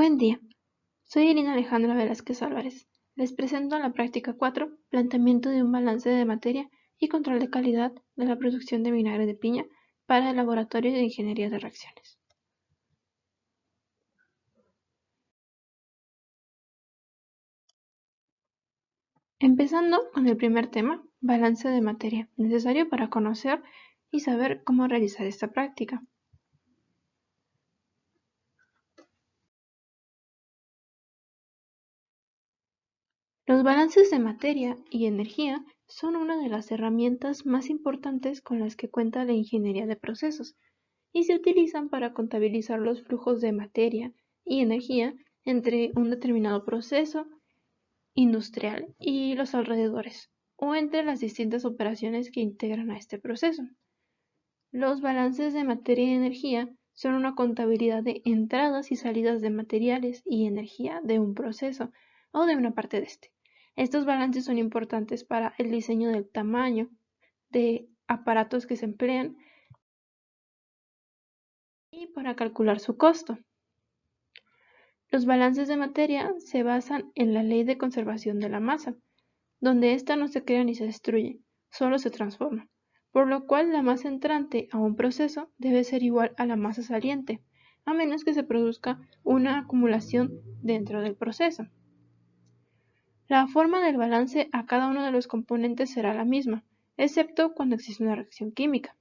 Buen día, soy Irina Alejandra Velázquez Álvarez. Les presento la práctica 4, planteamiento de un balance de materia y control de calidad de la producción de vinagre de piña para el Laboratorio de Ingeniería de Reacciones. Empezando con el primer tema, balance de materia, necesario para conocer y saber cómo realizar esta práctica. Los balances de materia y energía son una de las herramientas más importantes con las que cuenta la ingeniería de procesos y se utilizan para contabilizar los flujos de materia y energía entre un determinado proceso industrial y los alrededores, o entre las distintas operaciones que integran a este proceso. Los balances de materia y energía son una contabilidad de entradas y salidas de materiales y energía de un proceso o de una parte de este. Estos balances son importantes para el diseño del tamaño de aparatos que se emplean y para calcular su costo. Los balances de materia se basan en la ley de conservación de la masa, donde ésta no se crea ni se destruye, solo se transforma, por lo cual la masa entrante a un proceso debe ser igual a la masa saliente, a menos que se produzca una acumulación dentro del proceso. La forma del balance a cada uno de los componentes será la misma, excepto cuando existe una reacción química.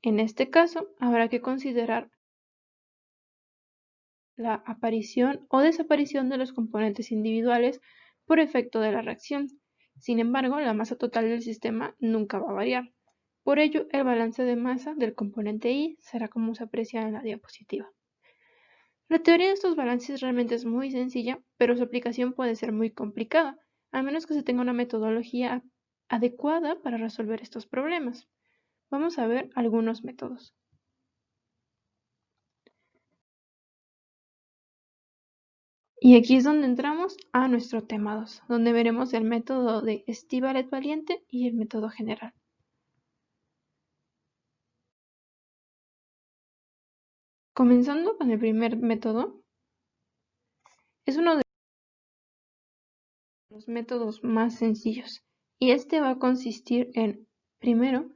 En este caso, habrá que considerar la aparición o desaparición de los componentes individuales por efecto de la reacción. Sin embargo, la masa total del sistema nunca va a variar. Por ello, el balance de masa del componente I será como se aprecia en la diapositiva. La teoría de estos balances realmente es muy sencilla, pero su aplicación puede ser muy complicada, a menos que se tenga una metodología adecuada para resolver estos problemas. Vamos a ver algunos métodos. Y aquí es donde entramos a nuestro tema 2, donde veremos el método de Estivalet-Valiente y el método general. Comenzando con el primer método, es uno de los métodos más sencillos, y este va a consistir en, primero,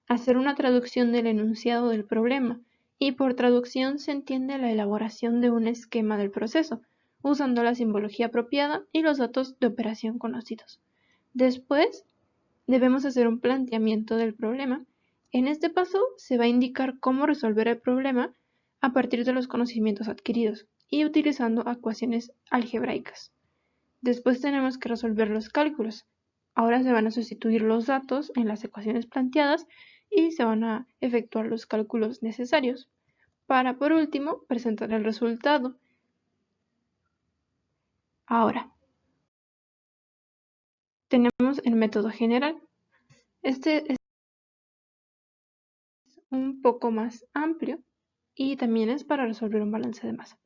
hacer una traducción del enunciado del problema, y por traducción se entiende la elaboración de un esquema del proceso, usando la simbología apropiada y los datos de operación conocidos. Después, debemos hacer un planteamiento del problema. En este paso se va a indicar cómo resolver el problema a partir de los conocimientos adquiridos y utilizando ecuaciones algebraicas. Después tenemos que resolver los cálculos. Ahora se van a sustituir los datos en las ecuaciones planteadas y se van a efectuar los cálculos necesarios para, por último, presentar el resultado. Ahora, tenemos el método general. Este es un poco más amplio y también es para resolver un balance de masa.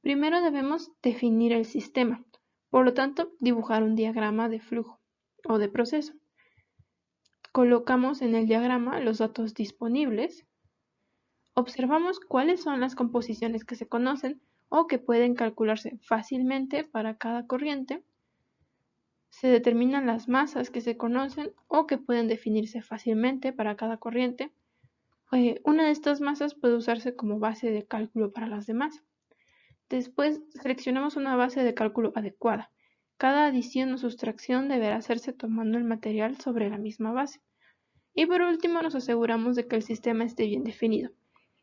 Primero debemos definir el sistema, por lo tanto dibujar un diagrama de flujo o de proceso. Colocamos en el diagrama los datos disponibles, observamos cuáles son las composiciones que se conocen o que pueden calcularse fácilmente para cada corriente, se determinan las masas que se conocen o que pueden definirse fácilmente para cada corriente. Una de estas masas puede usarse como base de cálculo para las demás. Después seleccionamos una base de cálculo adecuada. Cada adición o sustracción deberá hacerse tomando el material sobre la misma base. Y por último nos aseguramos de que el sistema esté bien definido.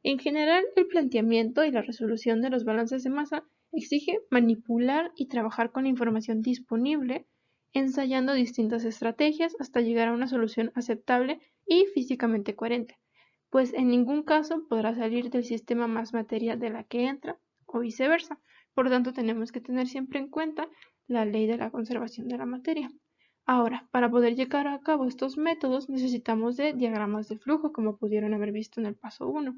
En general, el planteamiento y la resolución de los balances de masa exige manipular y trabajar con la información disponible, ensayando distintas estrategias hasta llegar a una solución aceptable y físicamente coherente, pues en ningún caso podrá salir del sistema más materia de la que entra, o viceversa. Por lo tanto, tenemos que tener siempre en cuenta la ley de la conservación de la materia. Ahora, para poder llevar a cabo estos métodos necesitamos de diagramas de flujo, como pudieron haber visto en el paso 1.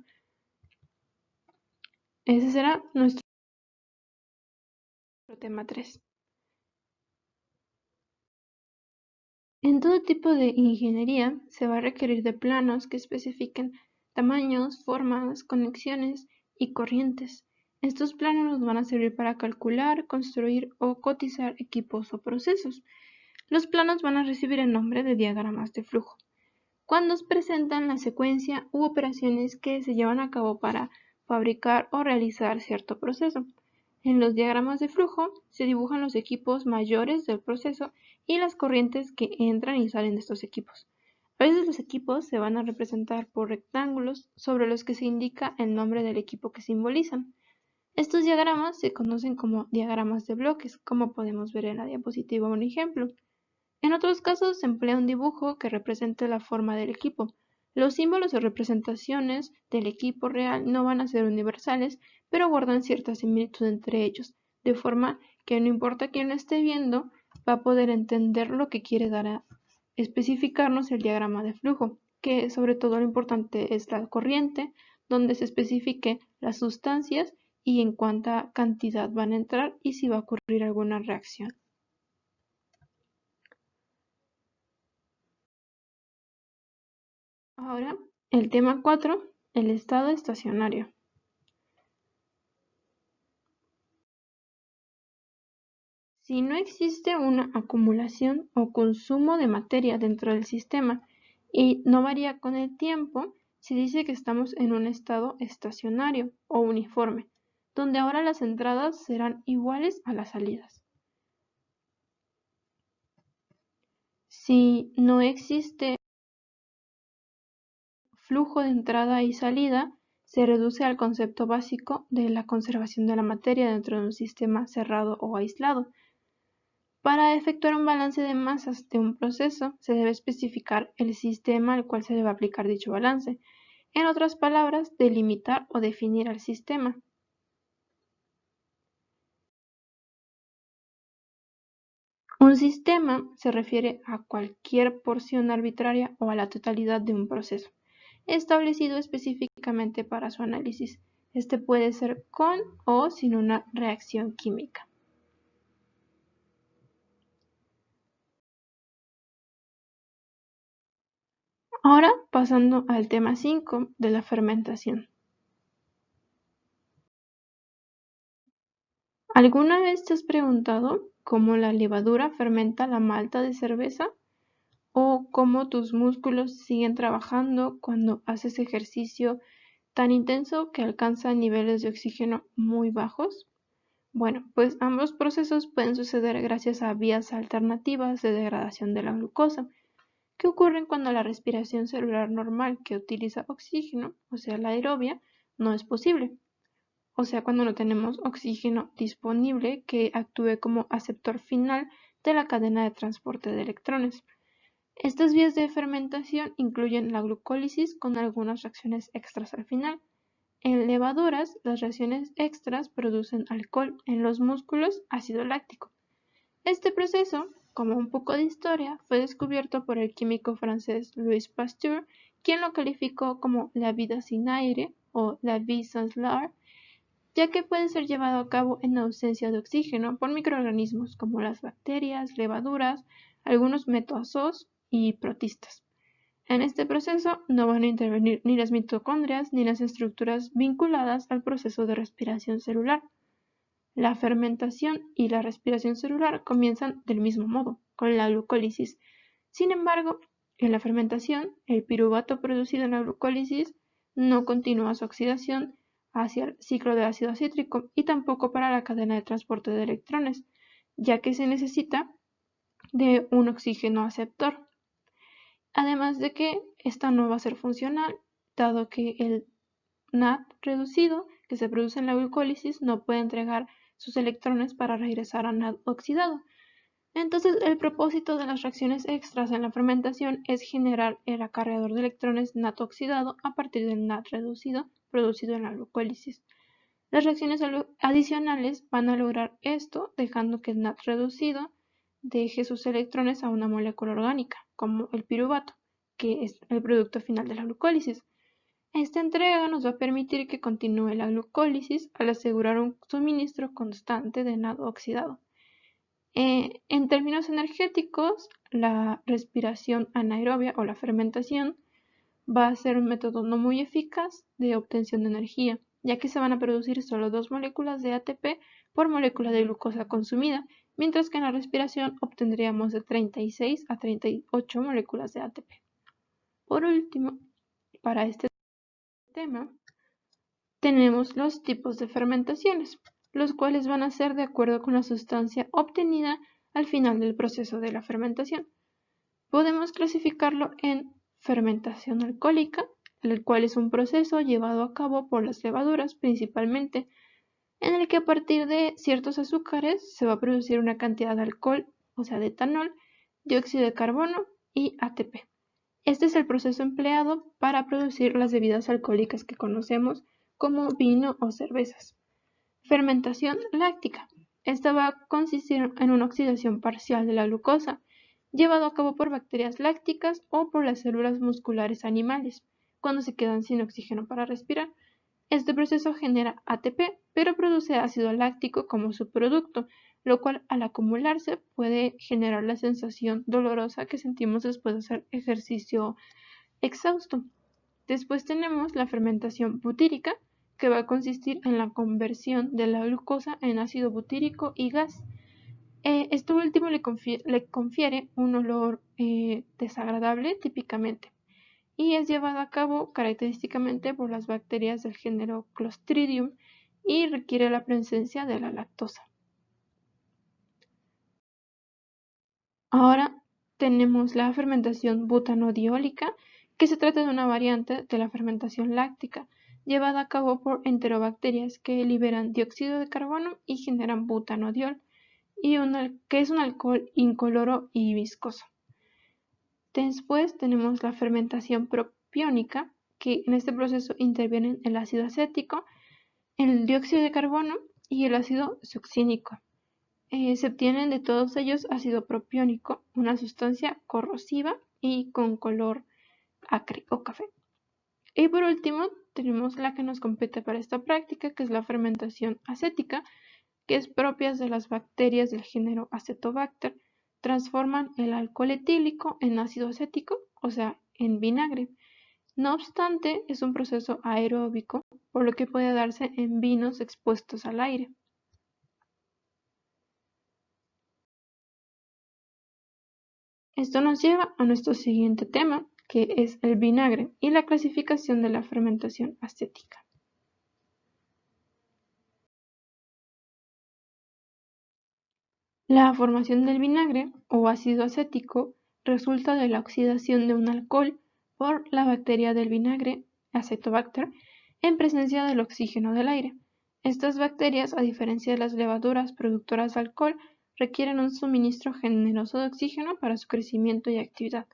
Ese será nuestro tema 3. En todo tipo de ingeniería se va a requerir de planos que especifiquen tamaños, formas, conexiones y corrientes. Estos planos nos van a servir para calcular, construir o cotizar equipos o procesos. Los planos van a recibir el nombre de diagramas de flujo, cuando presentan la secuencia u operaciones que se llevan a cabo para fabricar o realizar cierto proceso. En los diagramas de flujo se dibujan los equipos mayores del proceso y las corrientes que entran y salen de estos equipos. A veces los equipos se van a representar por rectángulos sobre los que se indica el nombre del equipo que simbolizan. Estos diagramas se conocen como diagramas de bloques, como podemos ver en la diapositiva un ejemplo. En otros casos se emplea un dibujo que represente la forma del equipo. Los símbolos o representaciones del equipo real no van a ser universales, pero guardan cierta similitud entre ellos, de forma que no importa quién lo esté viendo, va a poder entender lo que quiere dar a especificarnos el diagrama de flujo, que sobre todo lo importante es la corriente, donde se especifique las sustancias y en cuánta cantidad van a entrar y si va a ocurrir alguna reacción. Ahora, el tema 4, el estado estacionario. Si no existe una acumulación o consumo de materia dentro del sistema y no varía con el tiempo, se dice que estamos en un estado estacionario o uniforme, donde ahora las entradas serán iguales a las salidas. Si no existe flujo de entrada y salida, se reduce al concepto básico de la conservación de la materia dentro de un sistema cerrado o aislado. Para efectuar un balance de masas de un proceso, se debe especificar el sistema al cual se debe aplicar dicho balance. En otras palabras, delimitar o definir al sistema. Un sistema se refiere a cualquier porción arbitraria o a la totalidad de un proceso, establecido específicamente para su análisis. Este puede ser con o sin una reacción química. Ahora pasando al tema 5 de la fermentación. ¿Alguna vez te has preguntado cómo la levadura fermenta la malta de cerveza? ¿O cómo tus músculos siguen trabajando cuando haces ejercicio tan intenso que alcanza niveles de oxígeno muy bajos? Bueno, pues ambos procesos pueden suceder gracias a vías alternativas de degradación de la glucosa, que ocurren cuando la respiración celular normal que utiliza oxígeno, o sea la aerobia, no es posible. O sea, cuando no tenemos oxígeno disponible que actúe como aceptor final de la cadena de transporte de electrones. Estas vías de fermentación incluyen la glucólisis con algunas reacciones extras al final. En levaduras, las reacciones extras producen alcohol, en los músculos ácido láctico. Este proceso, como un poco de historia, fue descubierto por el químico francés Louis Pasteur, quien lo calificó como la vida sin aire o la vie sans l'air, ya que puede ser llevado a cabo en ausencia de oxígeno por microorganismos como las bacterias, levaduras, algunos metazoos y protistas. En este proceso no van a intervenir ni las mitocondrias ni las estructuras vinculadas al proceso de respiración celular. La fermentación y la respiración celular comienzan del mismo modo, con la glucólisis. Sin embargo, en la fermentación, el piruvato producido en la glucólisis no continúa su oxidación hacia el ciclo de ácido cítrico y tampoco para la cadena de transporte de electrones, ya que se necesita de un oxígeno aceptor. Además de que esta no va a ser funcional, dado que el NAD reducido que se produce en la glucólisis no puede entregar sus electrones para regresar a NAD oxidado. Entonces, el propósito de las reacciones extras en la fermentación es generar el acarreador de electrones NAD oxidado a partir del NAD reducido producido en la glucólisis. Las reacciones adicionales van a lograr esto dejando que el NAD reducido deje sus electrones a una molécula orgánica, como el piruvato, que es el producto final de la glucólisis. Esta entrega nos va a permitir que continúe la glucólisis al asegurar un suministro constante de NAD oxidado. En términos energéticos, la respiración anaerobia o la fermentación va a ser un método no muy eficaz de obtención de energía, ya que se van a producir solo 2 moléculas de ATP por molécula de glucosa consumida, mientras que en la respiración obtendríamos de 36 a 38 moléculas de ATP. Por último, para este tema, tenemos los tipos de fermentaciones, los cuales van a ser de acuerdo con la sustancia obtenida al final del proceso de la fermentación. Podemos clasificarlo en fermentación alcohólica, el cual es un proceso llevado a cabo por las levaduras principalmente, en el que a partir de ciertos azúcares se va a producir una cantidad de alcohol, o sea de etanol, dióxido de carbono y ATP. Este es el proceso empleado para producir las bebidas alcohólicas que conocemos como vino o cervezas. Fermentación láctica. Esta va a consistir en una oxidación parcial de la glucosa, llevado a cabo por bacterias lácticas o por las células musculares animales, cuando se quedan sin oxígeno para respirar. Este proceso genera ATP, pero produce ácido láctico como subproducto, lo cual al acumularse puede generar la sensación dolorosa que sentimos después de hacer ejercicio exhausto. Después tenemos la fermentación butírica, que va a consistir en la conversión de la glucosa en ácido butírico y gas. Esto último le confiere un olor desagradable típicamente y es llevado a cabo característicamente por las bacterias del género Clostridium y requiere la presencia de la lactosa. Ahora tenemos la fermentación butanodiólica, que se trata de una variante de la fermentación láctica, llevada a cabo por enterobacterias que liberan dióxido de carbono y generan butanodiol, que es un alcohol incoloro y viscoso. Después tenemos la fermentación propiónica, que en este proceso intervienen el ácido acético, el dióxido de carbono y el ácido succínico. Se obtienen de todos ellos ácido propiónico, una sustancia corrosiva y con color acre o café. Y por último, tenemos la que nos compete para esta práctica, que es la fermentación acética, que es propia de las bacterias del género Acetobacter. Transforman el alcohol etílico en ácido acético, o sea, en vinagre. No obstante, es un proceso aeróbico, por lo que puede darse en vinos expuestos al aire. Esto nos lleva a nuestro siguiente tema, que es el vinagre y la clasificación de la fermentación acética. La formación del vinagre o ácido acético resulta de la oxidación de un alcohol por la bacteria del vinagre, Acetobacter, en presencia del oxígeno del aire. Estas bacterias, a diferencia de las levaduras productoras de alcohol, requieren un suministro generoso de oxígeno para su crecimiento y actividad.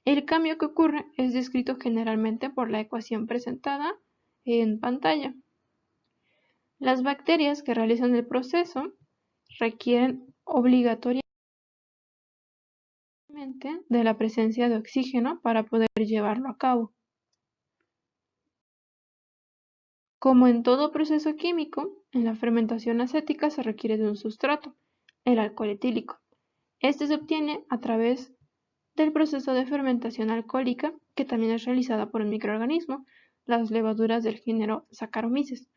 El cambio que ocurre es descrito generalmente por la ecuación presentada en pantalla. Las bacterias que realizan el proceso requieren obligatoriamente de la presencia de oxígeno para poder llevarlo a cabo. Como en todo proceso químico, en la fermentación acética se requiere de un sustrato, el alcohol etílico. Este se obtiene a través del proceso de fermentación alcohólica, que también es realizada por un microorganismo, las levaduras del género Saccharomyces.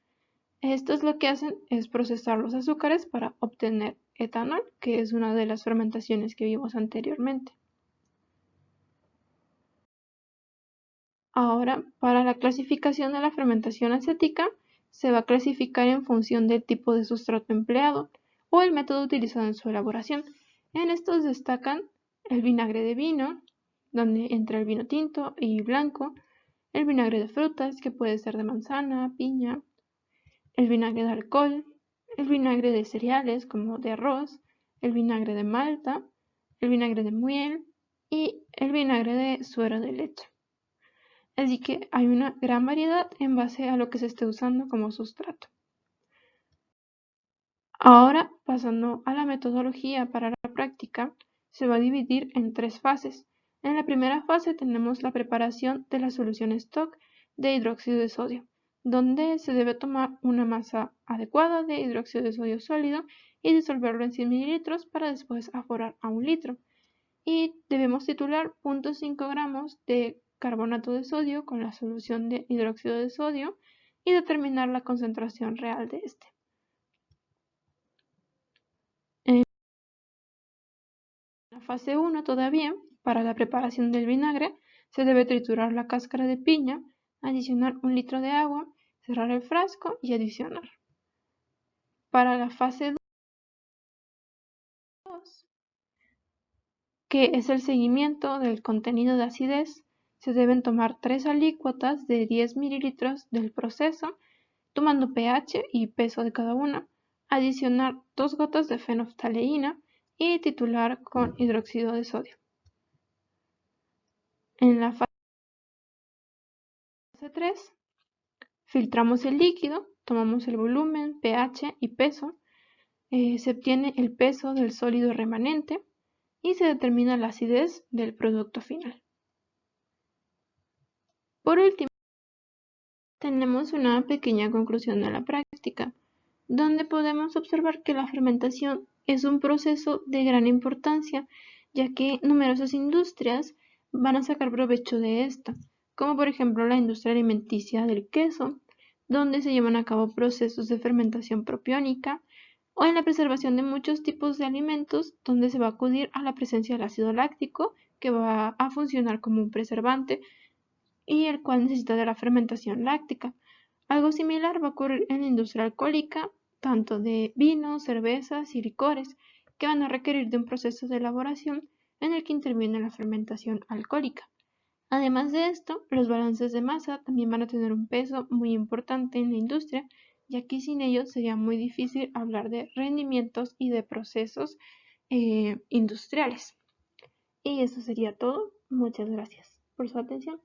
Estos lo que hacen es procesar los azúcares para obtener etanol, que es una de las fermentaciones que vimos anteriormente. Ahora, para la clasificación de la fermentación acética, se va a clasificar en función del tipo de sustrato empleado o el método utilizado en su elaboración. En estos destacan el vinagre de vino, donde entra el vino tinto y blanco, el vinagre de frutas, que puede ser de manzana, piña, el vinagre de alcohol, el vinagre de cereales como de arroz, el vinagre de malta, el vinagre de miel y el vinagre de suero de leche. Así que hay una gran variedad en base a lo que se esté usando como sustrato. Ahora, pasando a la metodología para la práctica, se va a dividir en 3 fases. En la primera fase tenemos la preparación de la solución stock de hidróxido de sodio, donde se debe tomar una masa adecuada de hidróxido de sodio sólido y disolverlo en 100 mililitros para después aforar a 1 litro. Y debemos titular 0.5 gramos de carbonato de sodio con la solución de hidróxido de sodio y determinar la concentración real de este. En la fase 1 todavía, para la preparación del vinagre, se debe triturar la cáscara de piña, adicionar 1 litro de agua, cerrar el frasco y adicionar. Para la fase 2, que es el seguimiento del contenido de acidez, se deben tomar 3 alícuotas de 10 mililitros del proceso, tomando pH y peso de cada una, adicionar 2 gotas de fenolftaleína y titular con hidróxido de sodio. En la fase 3, filtramos el líquido, tomamos el volumen, pH y peso, se obtiene el peso del sólido remanente y se determina la acidez del producto final. Por último, tenemos una pequeña conclusión de la práctica, donde podemos observar que la fermentación es un proceso de gran importancia, ya que numerosas industrias van a sacar provecho de esta, como por ejemplo la industria alimenticia del queso, donde se llevan a cabo procesos de fermentación propiónica, o en la preservación de muchos tipos de alimentos, donde se va a acudir a la presencia del ácido láctico, que va a funcionar como un preservante y el cual necesita de la fermentación láctica. Algo similar va a ocurrir en la industria alcohólica, tanto de vinos, cervezas y licores, que van a requerir de un proceso de elaboración en el que interviene la fermentación alcohólica. Además de esto, los balances de masa también van a tener un peso muy importante en la industria, ya que sin ellos sería muy difícil hablar de rendimientos y de procesos industriales. Y eso sería todo. Muchas gracias por su atención.